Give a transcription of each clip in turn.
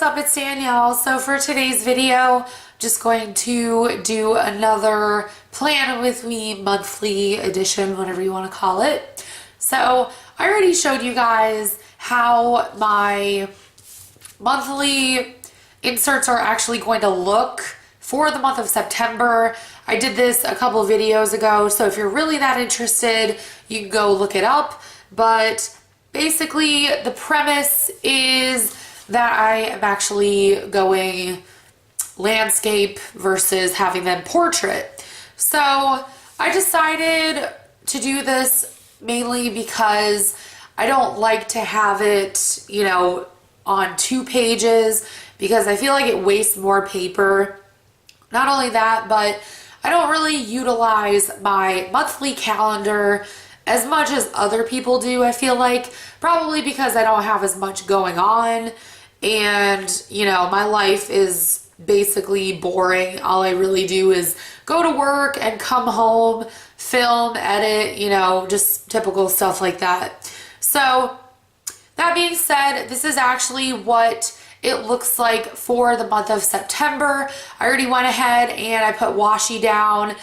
what's up? It's Danielle. So for today's video, just going to do another Plan With Me monthly edition, whatever you want to call it. So I already showed you guys how my monthly inserts are actually going to look for the month of September. I did this a couple videos ago, so if you're really that interested, you can go look it up. But basically, the premise is that I am actually going landscape versus having them portrait. So I decided to do this mainly because I don't like to have it, you know, on 2 pages because I feel like it wastes more paper. Not only that, but I don't really utilize my monthly calendar as much as other people do, I feel like, probably because I don't have as much going on and, you know, my life is basically boring. All I really do is go to work and come home, film, edit, you know, just typical stuff like that. So that being said, this is actually what it looks like for the month of September. I already went ahead and I put washi down.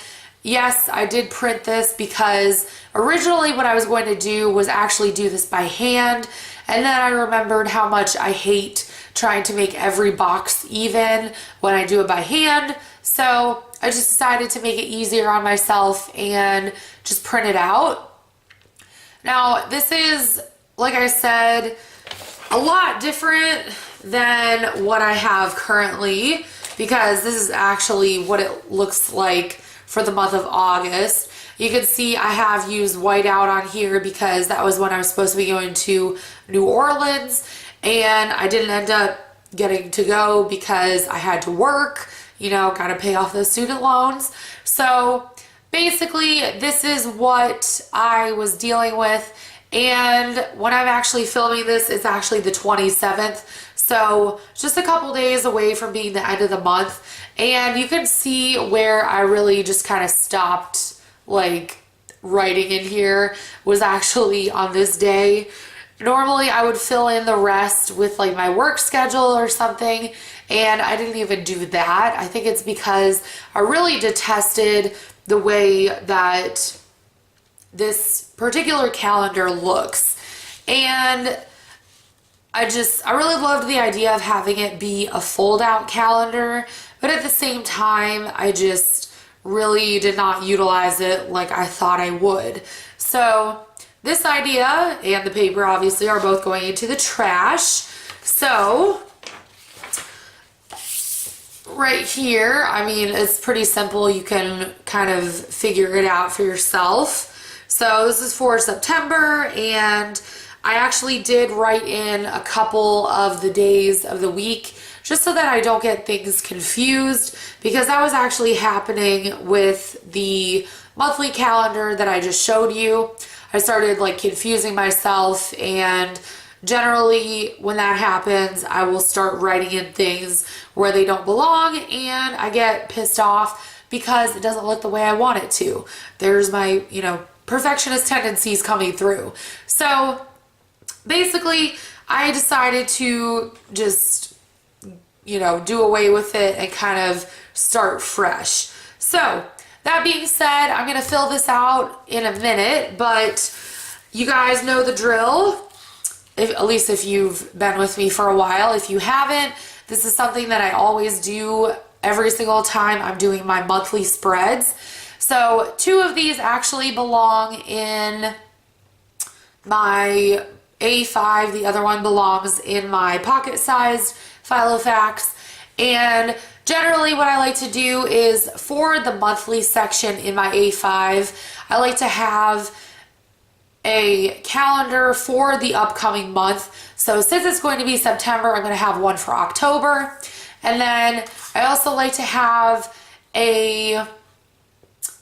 Yes, I did print this because originally what I was going to do was actually do this by hand, and then I remembered how much I hate trying to make every box even when I do it by hand. So I just decided to make it easier on myself and just print it out. Now this is, like I said, a lot different than what I have currently because this is actually what it looks like for the month of August. You can see I have used whiteout on here because that was when I was supposed to be going to New Orleans, and I didn't end up getting to go because I had to work, you know, gotta pay off those student loans. So basically this is what I was dealing with, and when I'm actually filming this, it's actually the 27th. So just a couple days away from being the end of the month, and you can see where I really just kind of stopped like writing in here was actually on this day. Normally I would fill in the rest with like my work schedule or something, and I didn't even do that. I think it's because I really detested the way that this particular calendar looks, and I really loved the idea of having it be a fold-out calendar, but at the same time I just really did not utilize it like I thought I would. So this idea and the paper obviously are both going into the trash. So right here, I mean, it's pretty simple. You can kind of figure it out for yourself. So this is for September, and I actually did write in a couple of the days of the week just so that I don't get things confused, because that was actually happening with the monthly calendar that I just showed you. I started like confusing myself, and generally when that happens, I will start writing in things where they don't belong, and I get pissed off because it doesn't look the way I want it to. There's my, you know, perfectionist tendencies coming through. So basically, I decided to just, you know, do away with it and kind of start fresh. So that being said, I'm going to fill this out in a minute, but you guys know the drill, at least if you've been with me for a while. If you haven't, this is something that I always do every single time I'm doing my monthly spreads. So 2 of these actually belong in my A5, the other one belongs in my pocket-sized Filofax, and generally what I like to do is for the monthly section in my A5, I like to have a calendar for the upcoming month. So since it's going to be September, I'm going to have one for October, and then I also like to have a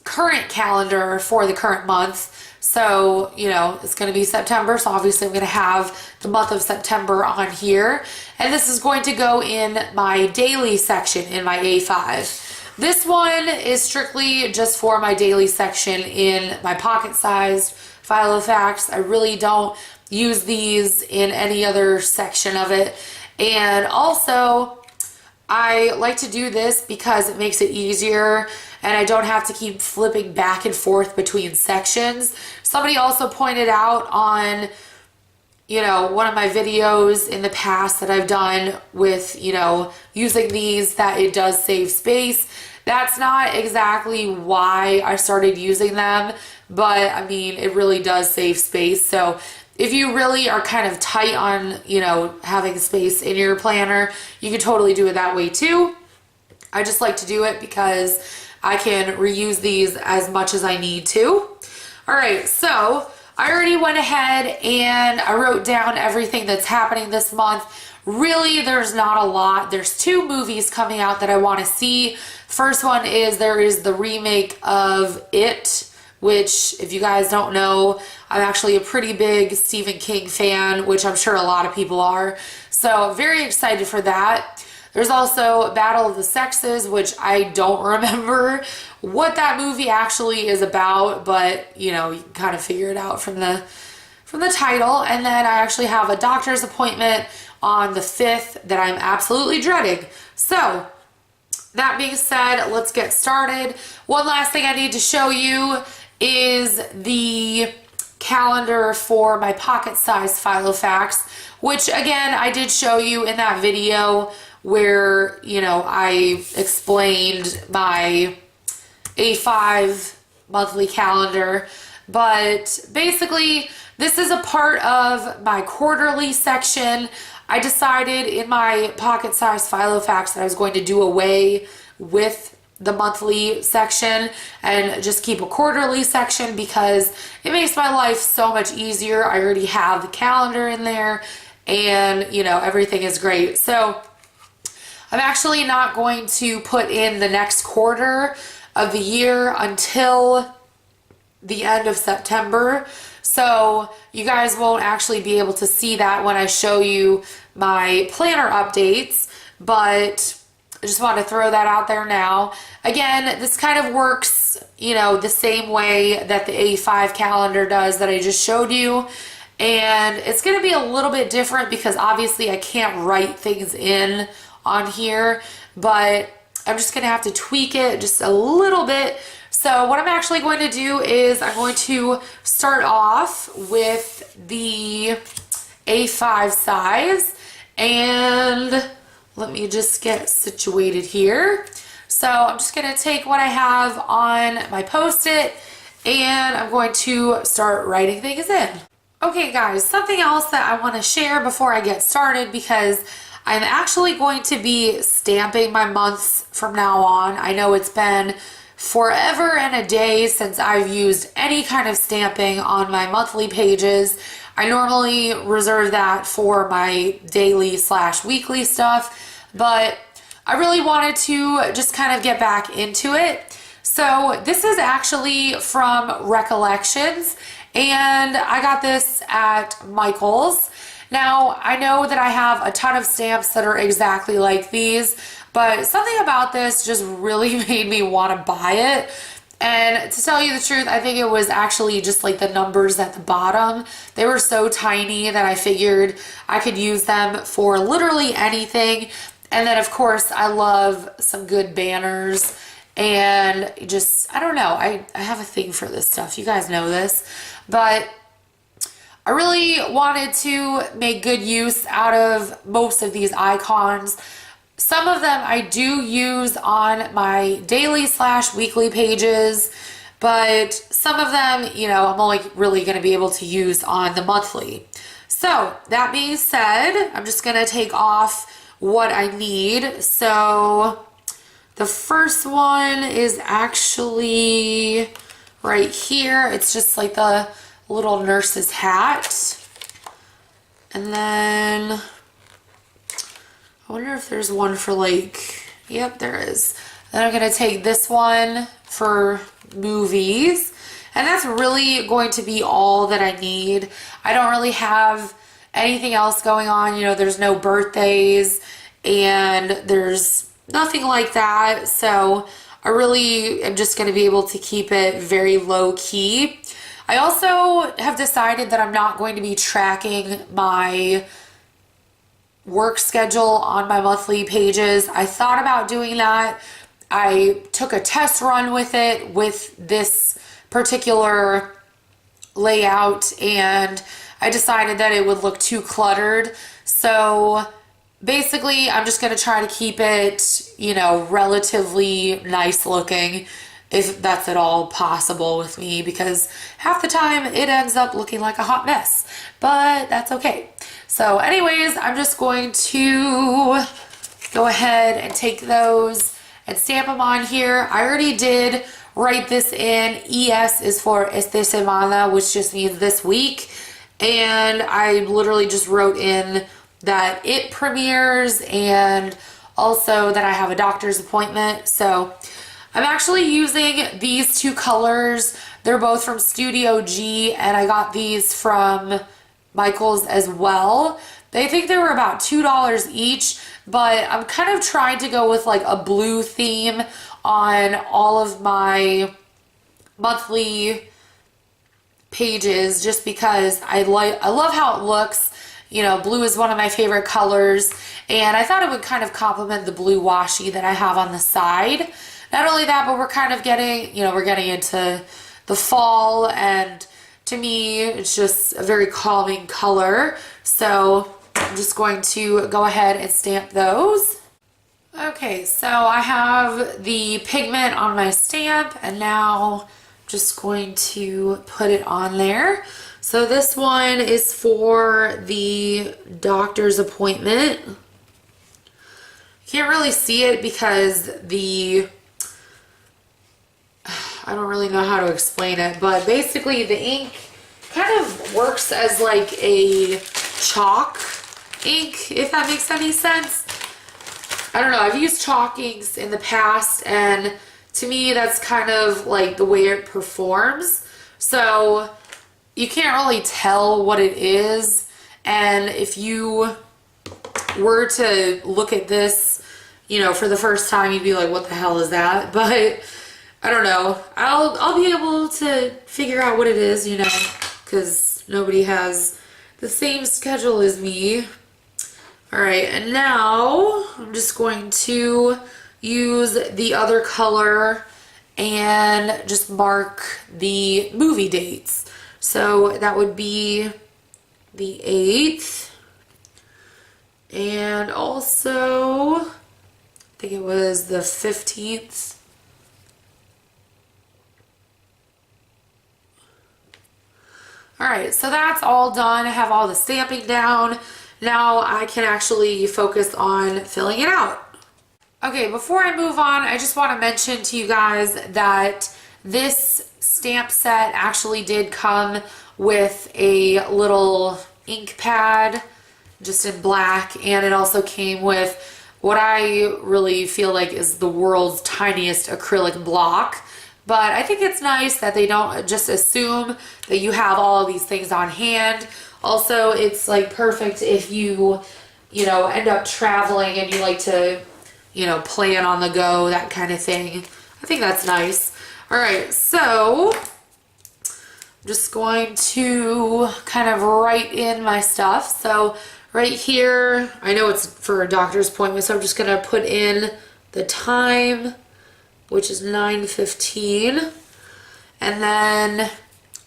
current calendar for the current month. So, you know, it's going to be September, so obviously I'm going to have the month of September on here. And this is going to go in my daily section in my A5. This one is strictly just for my daily section in my pocket-sized Filofax. I really don't use these in any other section of it. And also, I like to do this because it makes it easier and I don't have to keep flipping back and forth between sections. Somebody also pointed out on, one of my videos in the past that I've done with, using these, that it does save space. That's not exactly why I started using them, but I mean, it really does save space. So if you really are kind of tight on, having space in your planner, you can totally do it that way too. I just like to do it because I can reuse these as much as I need to. All right, so I already went ahead and I wrote down everything that's happening this month. Really, there's not a lot. There's 2 movies coming out that I want to see. First one is there is the remake of It, which, if you guys don't know, I'm actually a pretty big Stephen King fan, which I'm sure a lot of people are. So very excited for that. There's also Battle of the Sexes, which I don't remember what that movie actually is about, but you can kind of figure it out from the title. And then I actually have a doctor's appointment on the 5th that I'm absolutely dreading. So that being said, let's get started. One last thing I need to show you is the calendar for my pocket size Filofax, which again, I did show you in that video where, I explained my A5 monthly calendar. But basically, this is a part of my quarterly section. I decided in my pocket size Filofax that I was going to do away with the monthly section and just keep a quarterly section because it makes my life so much easier. I already have the calendar in there and everything is great. So I'm actually not going to put in the next quarter of the year until the end of September. So you guys won't actually be able to see that when I show you my planner updates, but I just want to throw that out there now. Again, this kind of works, the same way that the A5 calendar does that I just showed you. And it's going to be a little bit different because obviously I can't write things in on here, but I'm just going to have to tweak it just a little bit. So what I'm actually going to do is I'm going to start off with the A5 size, and let me just get situated here. So I'm just going to take what I have on my Post-it and I'm going to start writing things in. Okay guys, something else that I want to share before I get started, because I'm actually going to be stamping my months from now on. I know it's been forever and a day since I've used any kind of stamping on my monthly pages. I normally reserve that for my daily / weekly stuff, but I really wanted to just kind of get back into it. So this is actually from Recollections, and I got this at Michael's. Now, I know that I have a ton of stamps that are exactly like these, but something about this just really made me want to buy it. And to tell you the truth, I think it was actually just like the numbers at the bottom. They were so tiny that I figured I could use them for literally anything. And then of course, I love some good banners and just, I don't know, I have a thing for this stuff. You guys know this, but I really wanted to make good use out of most of these icons. Some of them I do use on my daily / weekly pages, but some of them, I'm only really going to be able to use on the monthly. So that being said, I'm just going to take off what I need. So the first one is actually right here. It's just like the little nurse's hat. And then I wonder if there's one for yep, there is. Then I'm going to take this one for movies. And that's really going to be all that I need. I don't really have anything else going on. There's no birthdays and there's nothing like that. So I really am just going to be able to keep it very low key. I also have decided that I'm not going to be tracking my work schedule on my monthly pages. I thought about doing that. I took a test run with it with this particular layout, and I decided that it would look too cluttered. So basically, I'm just going to try to keep it, you know, relatively nice looking, if that's at all possible with me, because half the time it ends up looking like a hot mess, but that's okay. So anyways, I'm just going to go ahead and take those and stamp them on here. I already did write this in. ES is for esta semana, which just means this week. And I literally just wrote in that it premieres and also that I have a doctor's appointment. So I'm actually using these two colors. They're both from Studio G, and I got these from Michaels as well. I think they were about $2 each, but I'm kind of trying to go with like a blue theme on all of my monthly pages, just because I love how it looks. You know, blue is one of my favorite colors, and I thought it would kind of complement the blue washi that I have on the side. Not only that, but we're kind of getting, you know, we're getting into the fall, and to me, it's just a very calming color. So I'm just going to go ahead and stamp those. Okay, so I have the pigment on my stamp, and now I'm just going to put it on there. So this one is for the doctor's appointment. Can't really see it because I don't really know how to explain it, but basically the ink kind of works as like a chalk ink, if that makes any sense. I don't know, I've used chalk inks in the past, and to me that's kind of like the way it performs. So you can't really tell what it is, and if you were to look at this, you know, for the first time, you'd be like, what the hell is that? But I don't know. I'll be able to figure out what it is, you know, because nobody has the same schedule as me. All right, and now I'm just going to use the other color and just mark the movie dates. So that would be the 8th, and also I think it was the 15th. All right, so that's all done. I have all the stamping down. Now I can actually focus on filling it out. Okay, before I move on, I just want to mention to you guys that this stamp set actually did come with a little ink pad just in black, and it also came with what I really feel like is the world's tiniest acrylic block. But I think it's nice that they don't just assume that you have all of these things on hand. Also, it's like perfect if you know, end up traveling and you like to, you know, plan on the go, that kind of thing. I think that's nice. All right, so I'm just going to kind of write in my stuff. So right here, I know it's for a doctor's appointment, so I'm just gonna put in the time, which is 9:15, and then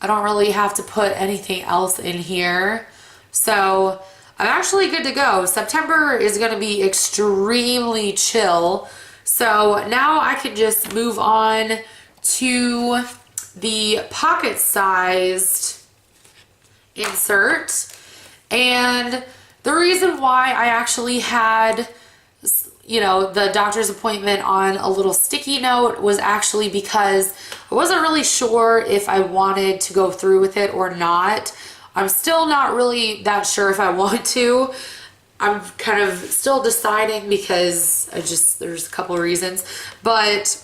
I don't really have to put anything else in here. So I'm actually good to go. September is going to be extremely chill. So now I can just move on to the pocket-sized insert. And the reason why I actually had, you know, the doctor's appointment on a little sticky note was actually because I wasn't really sure if I wanted to go through with it or not. I'm still not really that sure if I want to. I'm kind of still deciding because there's a couple of reasons. But,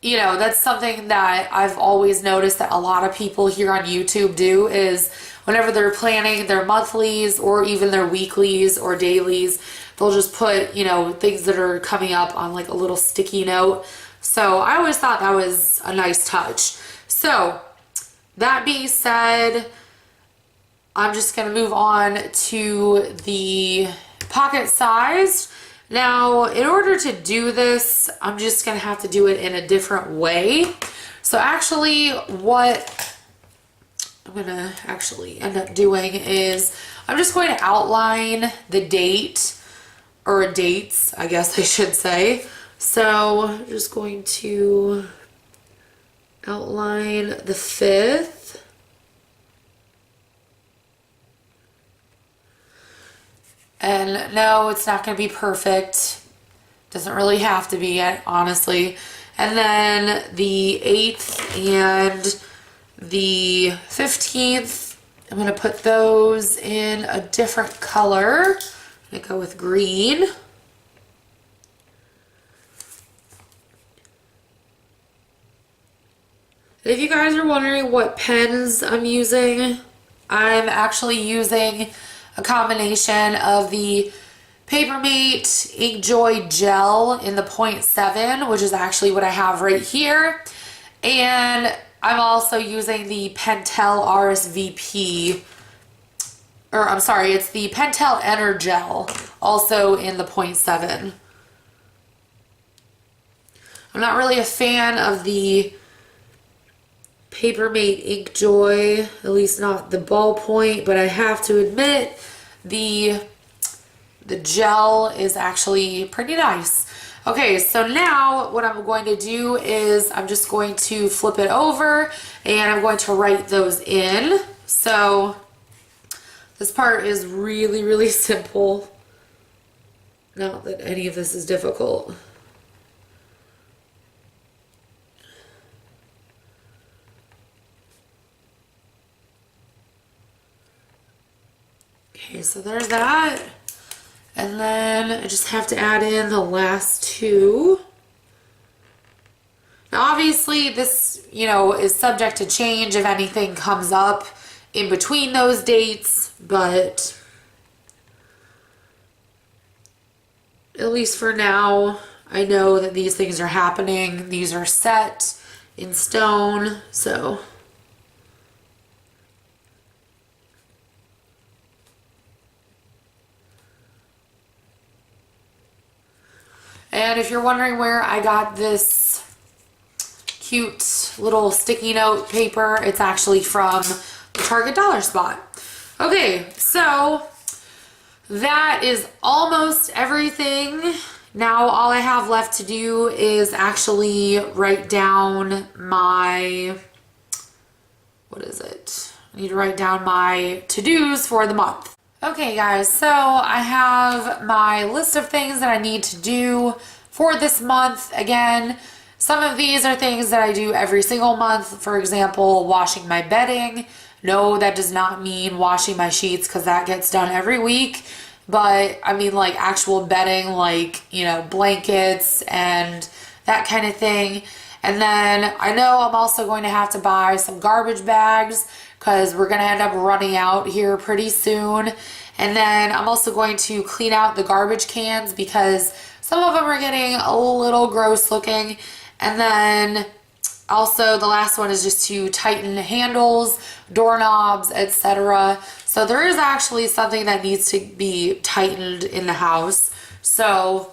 you know, that's something that I've always noticed that a lot of people here on YouTube do, is whenever they're planning their monthlies or even their weeklies or dailies, they'll just put, you know, things that are coming up on like a little sticky note. So I always thought that was a nice touch. So that being said, I'm just going to move on to the pocket sized. Now, in order to do this, I'm just gonna have to do it in a different way. So actually, what I'm gonna actually end up doing is I'm just going to outline the date, or dates, I guess I should say. So I'm just going to outline the 5th. And no, it's not going to be perfect. Doesn't really have to be yet, honestly. And then the 8th and the 15th, I'm going to put those in a different color. I'm going to go with green. If you guys are wondering what pens I'm using, I'm actually using a combination of the Papermate Inkjoy Gel in the 0.7, which is actually what I have right here. And I'm also using the Pentel RSVP, or I'm sorry, it's the Pentel Energel, also in the 0.7. I'm not really a fan of the Papermate Inkjoy, at least not the ballpoint, but I have to admit the gel is actually pretty nice. Okay, so now what I'm going to do is I'm just going to flip it over and I'm going to write those in. So this part is really, really simple. Not that any of this is difficult. Okay, so there's that. And then I just have to add in the last 2. Now obviously this, you know, is subject to change if anything comes up in between those dates, but at least for now, I know that these things are happening. These are set in stone, so. And if you're wondering where I got this cute little sticky note paper, it's actually from the Target Dollar Spot. Okay, so that is almost everything. Now all I have left to do is actually write down my, what is it? I need to write down my to-dos for the month. Okay guys, so I have my list of things that I need to do for this month. Again, some of these are things that I do every single month. For example, washing my bedding. No, that does not mean washing my sheets because that gets done every week. But I mean like actual bedding, like, you know, blankets and that kind of thing. And then I know I'm also going to have to buy some garbage bags because we're going to end up running out here pretty soon. And then I'm also going to clean out the garbage cans because some of them are getting a little gross looking. And then also the last one is just to tighten handles, doorknobs, etc. So there is actually something that needs to be tightened in the house. So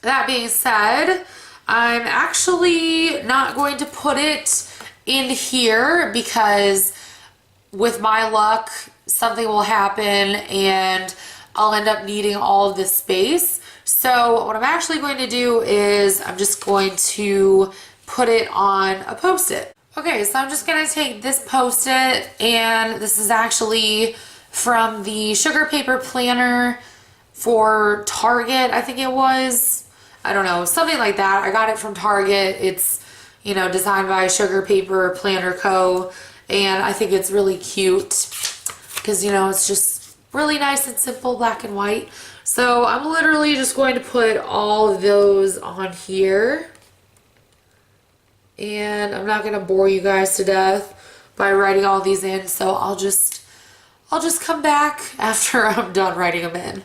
that being said, I'm actually not going to put it in here because with my luck, something will happen and I'll end up needing all of this space. So what I'm actually going to do is I'm just going to put it on a Post-it. Okay, so I'm just going to take this Post-it, and this is actually from the Sugar Paper Planner for Target, I think it was. I don't know, something like that. I got it from Target. It's, you know, designed by Sugar Paper Planner Co. And I think it's really cute because, you know, it's just really nice and simple, black and white. So I'm literally just going to put all of those on here. And I'm not going to bore you guys to death by writing all these in. So I'll just come back after I'm done writing them in.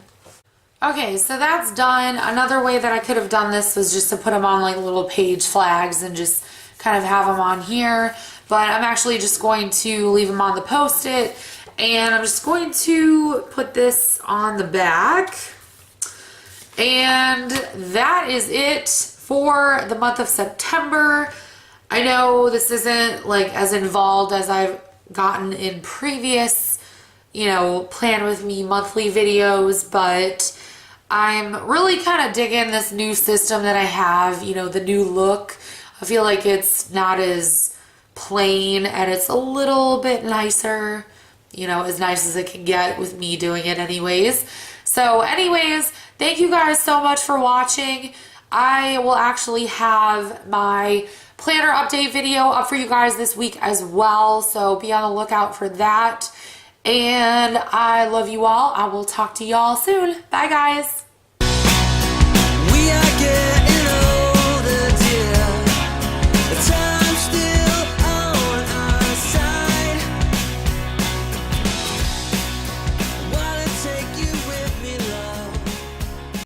Okay, so that's done. Another way that I could have done this was just to put them on like little page flags and just kind of have them on here. But I'm actually just going to leave them on the Post-it. And I'm just going to put this on the back. And that is it for the month of September. I know this isn't like as involved as I've gotten in previous, plan with me monthly videos, but I'm really kind of digging this new system that I have, the new look. I feel like it's not as plain and it's a little bit nicer, as nice as it can get with me doing it anyways. So anyways, thank you guys so much for watching. I will actually have my planner update video up for you guys this week as well, so be on the lookout for that. And I love you all. I will talk to y'all soon. Bye guys. We are good.